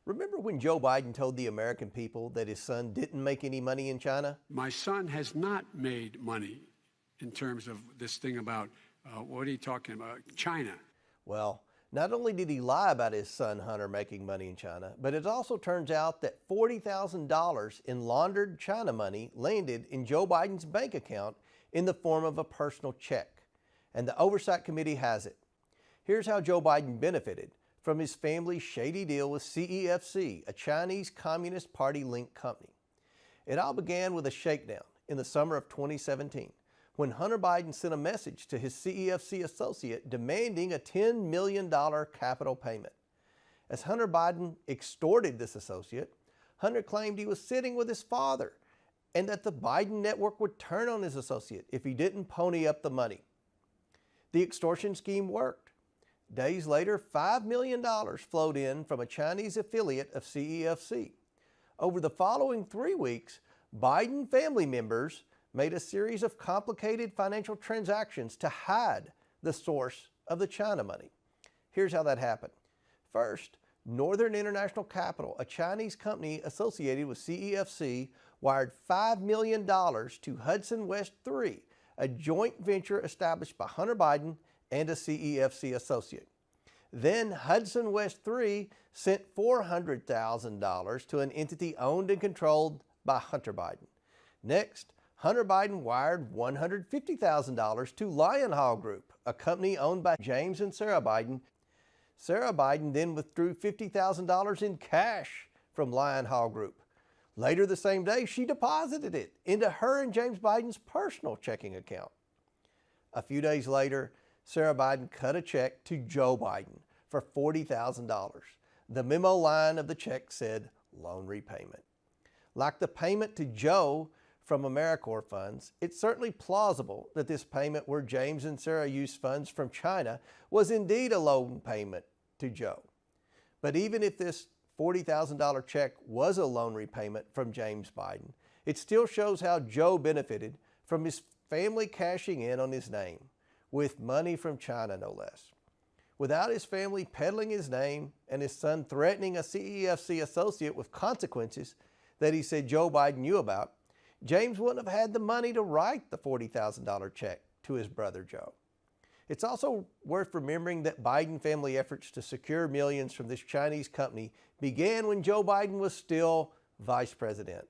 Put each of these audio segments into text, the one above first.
Remember when Joe Biden told the American people that his son didn't make any money in China? My son has not made money in terms of this thing about, what are you talking about, China? Well, not only did he lie about his son Hunter making money in China, but it also turns out that $40,000 in laundered China money landed in Joe Biden's bank account in the form of a personal check. And the Oversight Committee has it. Here's how Joe Biden benefited from his family's shady deal with CEFC, a Chinese Communist Party-linked company. It all began with a shakedown in the summer of 2017 when Hunter Biden sent a message to his CEFC associate demanding a $10 million capital payment. As Hunter Biden extorted this associate, Hunter claimed he was sitting with his father and that the Biden network would turn on his associate if he didn't pony up the money. The extortion scheme worked. Days later, $5 million flowed in from a Chinese affiliate of CEFC. Over the following 3 weeks, Biden family members made a series of complicated financial transactions to hide the source of the China money. Here's how that happened. First, Northern International Capital, a Chinese company associated with CEFC, wired $5 million to Hudson West 3, a joint venture established by Hunter Biden and a CEFC associate. Then Hudson West 3 sent $400,000 to an entity owned and controlled by Hunter Biden. Next, Hunter Biden wired $150,000 to Lion Hall Group, a company owned by James and Sarah Biden. Sarah Biden then withdrew $50,000 in cash from Lion Hall Group. Later the same day, she deposited it into her and James Biden's personal checking account. A few days later, Sarah Biden cut a check to Joe Biden for $40,000. The memo line of the check said loan repayment. Like the payment to Joe from AmeriCorps funds, it's certainly plausible that this payment where James and Sarah used funds from China was indeed a loan payment to Joe. But even if this $40,000 check was a loan repayment from James Biden, it still shows how Joe benefited from his family cashing in on his name, with money from China no less. Without his family peddling his name and his son threatening a CEFC associate with consequences that he said Joe Biden knew about, James wouldn't have had the money to write the $40,000 check to his brother Joe. It's also worth remembering that Biden family efforts to secure millions from this Chinese company began when Joe Biden was still vice president.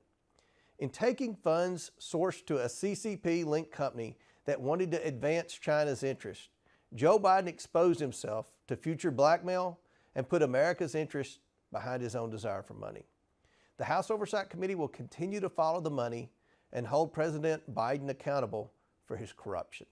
In taking funds sourced to a CCP-linked company that wanted to advance China's interests, Joe Biden exposed himself to future blackmail and put America's interests behind his own desire for money. The House Oversight Committee will continue to follow the money and hold President Biden accountable for his corruption.